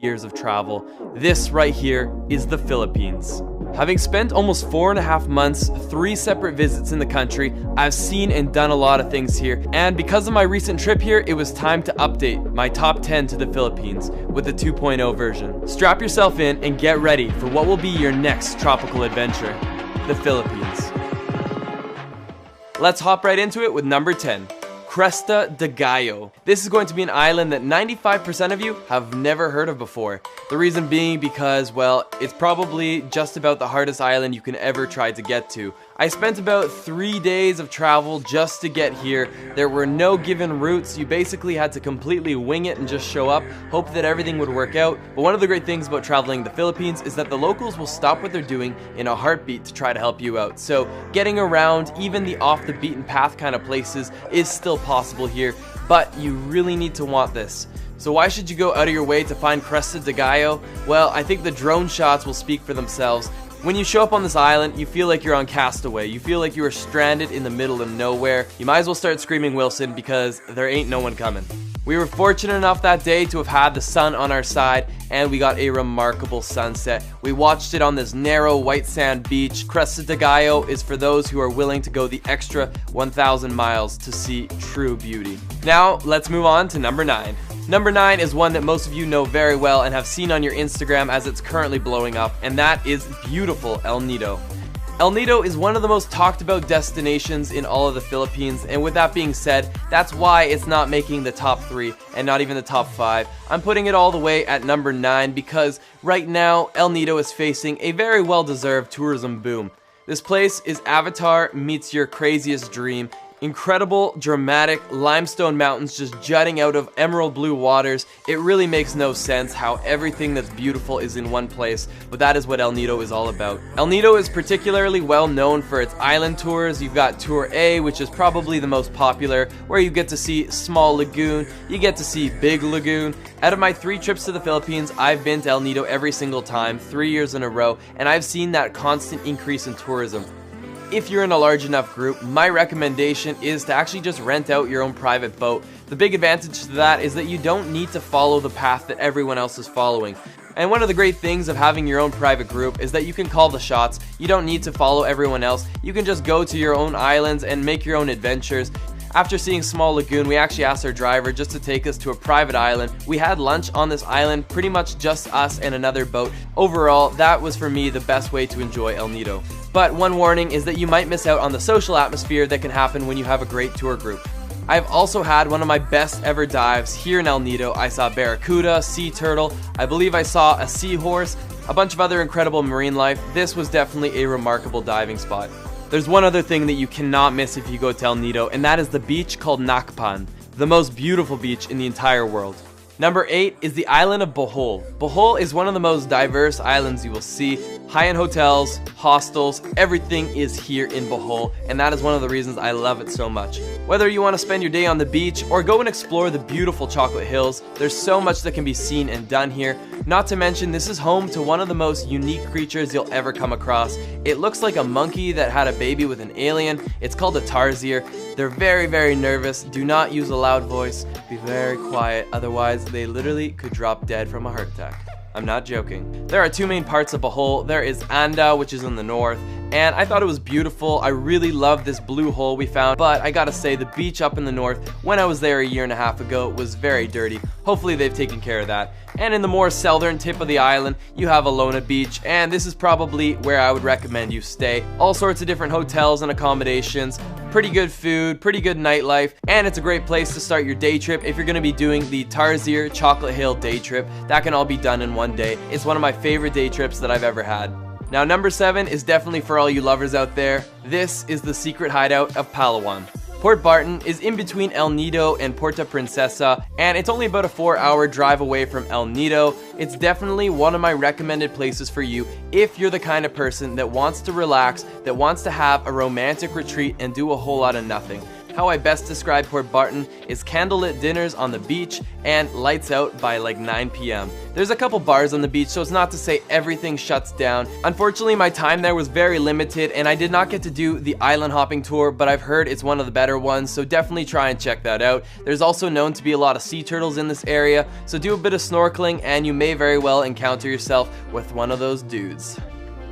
years of travel, this right here is the Philippines. Having spent almost 4.5 months, 3 separate visits in the country, I've seen and done a lot of things here, and because of my recent trip here, it was time to update my top 10 to the Philippines with the 2.0 version. Strap yourself in and get ready for what will be your next tropical adventure, the Philippines. Let's hop right into it with number 10. Cresta de Gallo. This is going to be an island that 95% of you have never heard of before. The reason being because, well, it's probably just about the hardest island you can ever try to get to. I spent about 3 days of travel just to get here. There were no given routes. You basically had to completely wing it and just show up, hope that everything would work out. But one of the great things about traveling the Philippines is that the locals will stop what they're doing in a heartbeat to try to help you out. So getting around even the off the beaten path kind of places is still possible here, but you really need to want this. So why should you go out of your way to find Cresta de Gallo? Well, I think the drone shots will speak for themselves. When you show up on this island, you feel like you're on Castaway. You feel like you are stranded in the middle of nowhere. You might as well start screaming Wilson because there ain't no one coming. We were fortunate enough that day to have had the sun on our side, and we got a remarkable sunset. We watched it on this narrow white sand beach. Cresta de Gallo is for those who are willing to go the extra 1,000 miles to see true beauty. Now, let's move on to number 9. Number 9 is one that most of you know very well and have seen on your Instagram as it's currently blowing up, and that is beautiful El Nido. El Nido is one of the most talked about destinations in all of the Philippines, and with that being said, that's why it's not making the top 3 and not even the top 5. I'm putting it all the way at number 9 because right now El Nido is facing a very well-deserved tourism boom. This place is Avatar meets your craziest dream. Incredible, dramatic limestone mountains just jutting out of emerald blue waters. It really makes no sense how everything that's beautiful is in one place, but that is what El Nido is all about. El Nido is particularly well known for its island tours. You've got Tour A, which is probably the most popular, where you get to see Small Lagoon, you get to see Big Lagoon. Out of my 3 trips to the Philippines, I've been to El Nido every single time, 3 years in a row, and I've seen that constant increase in tourism. If you're in a large enough group, my recommendation is to actually just rent out your own private boat. The big advantage to that is that you don't need to follow the path that everyone else is following. And one of the great things of having your own private group is that you can call the shots. You don't need to follow everyone else. You can just go to your own islands and make your own adventures. After seeing Small Lagoon, we actually asked our driver just to take us to a private island. We had lunch on this island, pretty much just us and another boat. Overall, that was for me the best way to enjoy El Nido. But one warning is that you might miss out on the social atmosphere that can happen when you have a great tour group. I've also had one of my best ever dives here in El Nido. I saw barracuda, sea turtle, I believe I saw a seahorse, a bunch of other incredible marine life. This was definitely a remarkable diving spot. There's one other thing that you cannot miss if you go to El Nido, and that is the beach called Nacpan, the most beautiful beach in the entire world. Number 8 is the island of Bohol. Bohol is one of the most diverse islands you will see. High-end hotels, hostels, everything is here in Bohol, and that is one of the reasons I love it so much. Whether you want to spend your day on the beach or go and explore the beautiful chocolate hills, there's so much that can be seen and done here. Not to mention, this is home to one of the most unique creatures you'll ever come across. It looks like a monkey that had a baby with an alien. It's called a tarsier. They're very, very nervous. Do not use a loud voice. Be very quiet, otherwise they literally could drop dead from a heart attack. I'm not joking. There are 2 main parts of Bohol. There is Anda, which is in the north, and I thought it was beautiful. I really love this blue hole we found, but I gotta say the beach up in the north, when I was there 1.5 years ago, was very dirty. Hopefully they've taken care of that. And in the more southern tip of the island, you have Alona Beach, and this is probably where I would recommend you stay. All sorts of different hotels and accommodations, pretty good food, pretty good nightlife, and it's a great place to start your day trip if you're going to be doing the Tarsier Chocolate Hill day trip. That can all be done in one day. It's one of my favorite day trips that I've ever had. Now, number 7 is definitely for all you lovers out there. This is the secret hideout of Palawan. Port Barton is in between El Nido and Puerto Princesa, and it's only about a 4-hour drive away from El Nido. It's definitely one of my recommended places for you if you're the kind of person that wants to relax, that wants to have a romantic retreat and do a whole lot of nothing. how I best describe Port Barton is candlelit dinners on the beach and lights out by like 9 p.m. There's a couple bars on the beach, so it's not to say everything shuts down. Unfortunately, my time there was very limited and I did not get to do the island hopping tour, but I've heard it's one of the better ones, so definitely try and check that out. There's also known to be a lot of sea turtles in this area, so do a bit of snorkeling and you may very well encounter yourself with one of those dudes.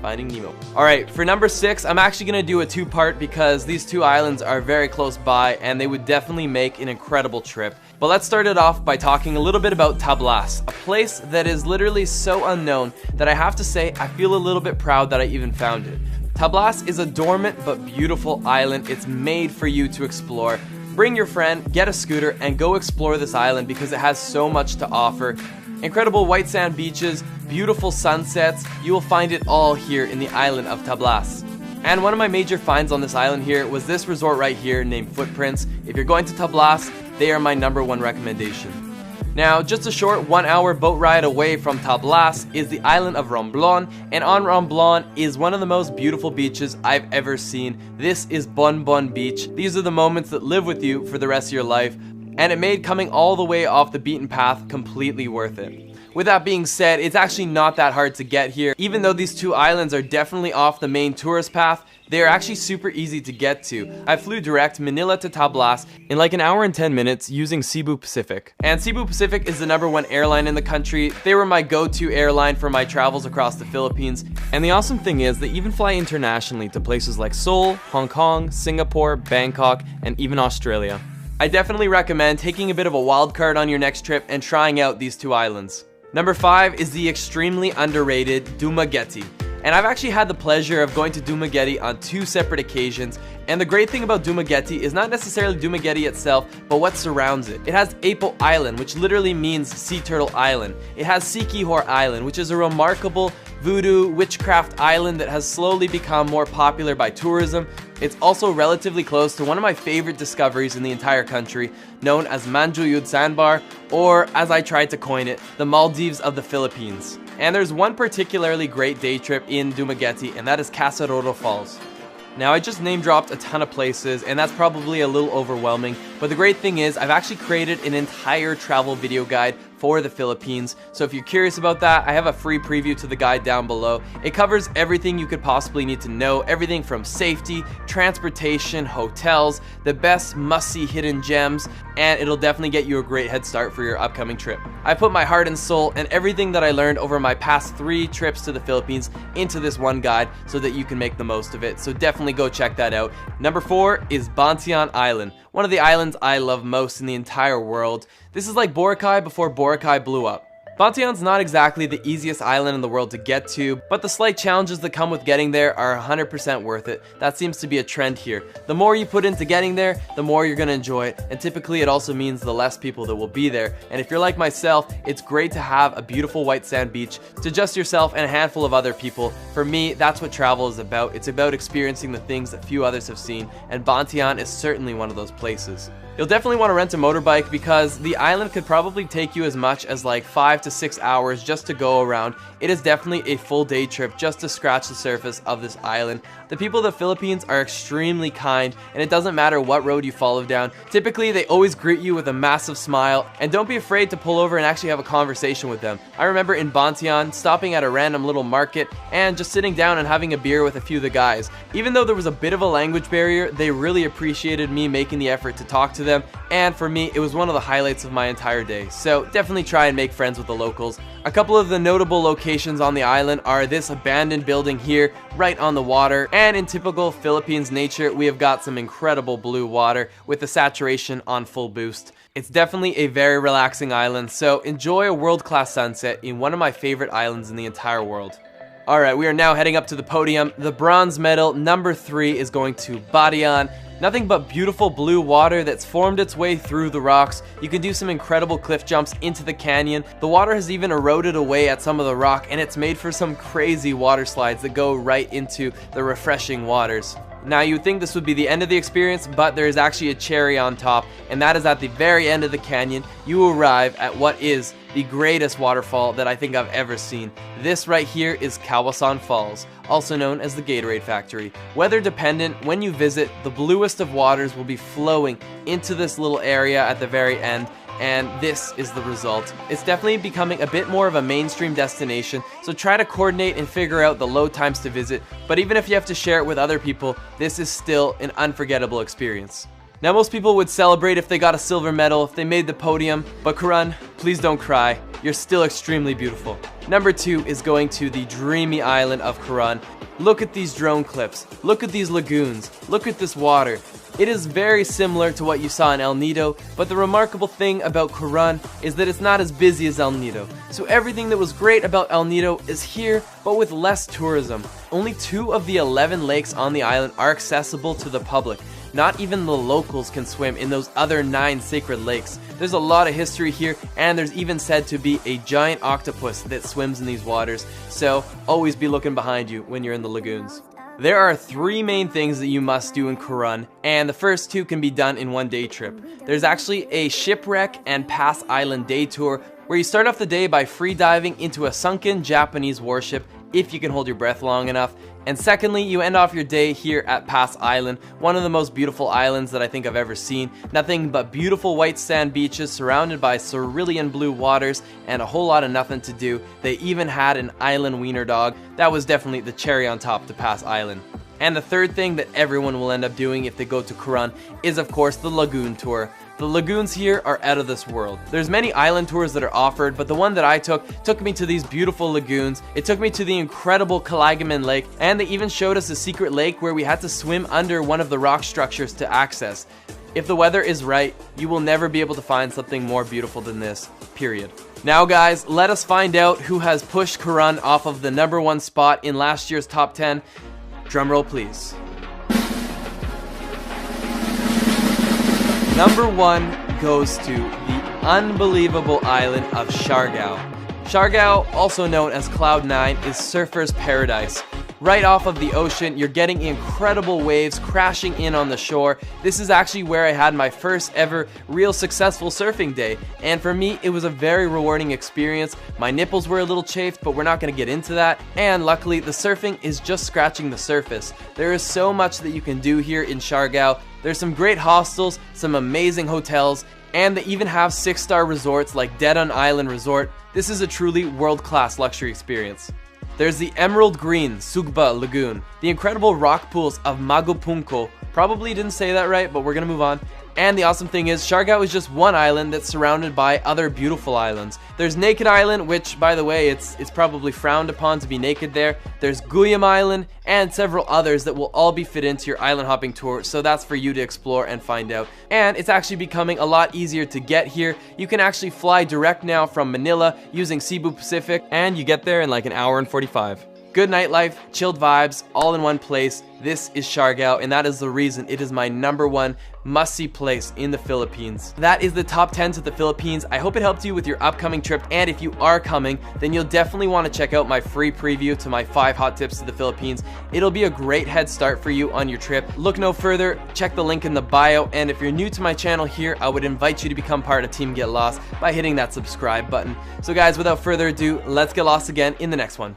Finding Nemo. Alright, for number 6, I'm actually going to do a two-part because these two islands are very close by and they would definitely make an incredible trip. But let's start it off by talking a little bit about Tablas, a place that is literally so unknown that I have to say I feel a little bit proud that I even found it. Tablas is a dormant but beautiful island. It's made for you to explore. Bring your friend, get a scooter, and go explore this island because it has so much to offer. Incredible white sand beaches, beautiful sunsets, you will find it all here in the island of Tablas. And one of my major finds on this island here was this resort right here named Footprints. If you're going to Tablas, they are my #1 recommendation. Now, just a short 1-hour boat ride away from Tablas is the island of Romblon, and on Romblon is one of the most beautiful beaches I've ever seen. This is Bon Bon Beach. These are the moments that live with you for the rest of your life, and it made coming all the way off the beaten path completely worth it. With that being said, it's actually not that hard to get here. Even though these two islands are definitely off the main tourist path, they are actually super easy to get to. I flew direct Manila to Tablas in like an hour and 10 minutes using Cebu Pacific. And Cebu Pacific is the #1 airline in the country. They were my go-to airline for my travels across the Philippines. And the awesome thing is they even fly internationally to places like Seoul, Hong Kong, Singapore, Bangkok, and even Australia. I definitely recommend taking a bit of a wild card on your next trip and trying out these two islands. Number 5 is the extremely underrated Dumaguete. And I've actually had the pleasure of going to Dumaguete on 2 separate occasions. And the great thing about Dumaguete is not necessarily Dumaguete itself, but what surrounds it. It has Apo Island, which literally means Sea Turtle Island. It has Siquijor Island, which is a remarkable voodoo witchcraft island that has slowly become more popular by tourism. It's also relatively close to one of my favorite discoveries in the entire country, known as Manjuyud Sandbar, or as I tried to coin it, the Maldives of the Philippines. And there's one particularly great day trip in Dumaguete, and that is Casaroro Falls. Now, I just name dropped a ton of places, and that's probably a little overwhelming, but the great thing is I've actually created an entire travel video guide for the Philippines. So if you're curious about that, I have a free preview to the guide down below. It covers everything you could possibly need to know, everything from safety, transportation, hotels, the best must-see hidden gems, and it'll definitely get you a great head start for your upcoming trip. I put my heart and soul and everything that I learned over my past 3 trips to the Philippines into this one guide so that you can make the most of it. So definitely go check that out. Number 4 is Bantian Island, one of the islands I love most in the entire world. This is like Boracay before Boracay blew up. Bantian's not exactly the easiest island in the world to get to, but the slight challenges that come with getting there are 100% worth it. That seems to be a trend here. The more you put into getting there, the more you're gonna enjoy it, and typically it also means the less people that will be there. And if you're like myself, it's great to have a beautiful white sand beach to just yourself and a handful of other people. For me, that's what travel is about. It's about experiencing the things that few others have seen, and Bantian is certainly one of those places. You'll definitely want to rent a motorbike because the island could probably take you as much as like 5 to 6 hours just to go around. It is definitely a full day trip just to scratch the surface of this island. The people of the Philippines are extremely kind, and it doesn't matter what road you follow down. Typically, they always greet you with a massive smile, and don't be afraid to pull over and actually have a conversation with them. I remember in Bantian, stopping at a random little market and just sitting down and having a beer with a few of the guys. Even though there was a bit of a language barrier, they really appreciated me making the effort to talk to them, and for me, it was one of the highlights of my entire day. So definitely try and make friends with the locals. A couple of the notable locations on the island are this abandoned building here, right on the water, and in typical Philippines nature, we have got some incredible blue water with the saturation on full boost. It's definitely a very relaxing island, so enjoy a world-class sunset in one of my favorite islands in the entire world. Alright, we are now heading up to the podium. The bronze medal, number 3, is going to Barian. Nothing but beautiful blue water that's formed its way through the rocks. You can do some incredible cliff jumps into the canyon. The water has even eroded away at some of the rock, and it's made for some crazy water slides that go right into the refreshing waters. Now, you would think this would be the end of the experience, but there is actually a cherry on top, and that is at the very end of the canyon, you arrive at what is the greatest waterfall that I think I've ever seen. This right here is Kawasan Falls, also known as the Gatorade Factory. Weather dependent, when you visit, the bluest of waters will be flowing into this little area at the very end, and this is the result. It's definitely becoming a bit more of a mainstream destination, so try to coordinate and figure out the low times to visit, but even if you have to share it with other people, this is still an unforgettable experience. Now, most people would celebrate if they got a silver medal, if they made the podium, but Khurun, please don't cry. You're still extremely beautiful. Number 2 is going to the dreamy island of Khurun. Look at these drone clips. Look at these lagoons. Look at this water. It is very similar to what you saw in El Nido, but the remarkable thing about Khurun is that it's not as busy as El Nido. So everything that was great about El Nido is here, but with less tourism. Only 2 of the 11 lakes on the island are accessible to the public. Not even the locals can swim in those other 9 sacred lakes. There's a lot of history here, and there's even said to be a giant octopus that swims in these waters, so always be looking behind you when you're in the lagoons. There are 3 main things that you must do in Khurun, and the first 2 can be done in one day trip. There's actually a shipwreck and Pass Island day tour, where you start off the day by free diving into a sunken Japanese warship, if you can hold your breath long enough. And secondly, you end off your day here at Pass Island, one of the most beautiful islands that I think I've ever seen. Nothing but beautiful white sand beaches surrounded by cerulean blue waters and a whole lot of nothing to do. They even had an island wiener dog. That was definitely the cherry on top to Pass Island. And the third thing that everyone will end up doing if they go to Khurun is of course the lagoon tour. The lagoons here are out of this world. There's many island tours that are offered, but the one that I took me to these beautiful lagoons. It took me to the incredible Kalagaman Lake, and they even showed us a secret lake where we had to swim under one of the rock structures to access. If the weather is right, you will never be able to find something more beautiful than this, period. Now guys, let us find out who has pushed Khurun off of the number 1 spot in last year's top 10. Drumroll please. Number 1 goes to the unbelievable island of Siargao. Siargao, also known as Cloud 9, is surfer's paradise. Right off of the ocean, you're getting incredible waves crashing in on the shore. This is actually where I had my first ever real successful surfing day, and for me it was a very rewarding experience. My nipples were a little chafed, but we're not going to get into that, and luckily the surfing is just scratching the surface. There is so much that you can do here in Siargao. There's some great hostels, some amazing hotels, and they even have 6-star resorts like Dedon Island Resort. This is a truly world-class luxury experience. There's the emerald green Sugba Lagoon, the incredible rock pools of Magopunko. Probably didn't say that right, but we're gonna move on. And the awesome thing is, Siargao is just one island that's surrounded by other beautiful islands. There's Naked Island, which, by the way, it's probably frowned upon to be naked there. There's Guyam Island, and several others that will all be fit into your island hopping tour, so that's for you to explore and find out. And it's actually becoming a lot easier to get here. You can actually fly direct now from Manila using Cebu Pacific, and you get there in like an hour and 45. Good nightlife, chilled vibes, all in one place. This is Siargao, and that is the reason it is my number 1 must-see place in the Philippines. That is the top 10 to the Philippines. I hope it helped you with your upcoming trip, and if you are coming, then you'll definitely want to check out my free preview to my 5 hot tips to the Philippines. It'll be a great head start for you on your trip. Look no further, check the link in the bio, and if you're new to my channel here, I would invite you to become part of Team Get Lost by hitting that subscribe button. So guys, without further ado, let's get lost again in the next one.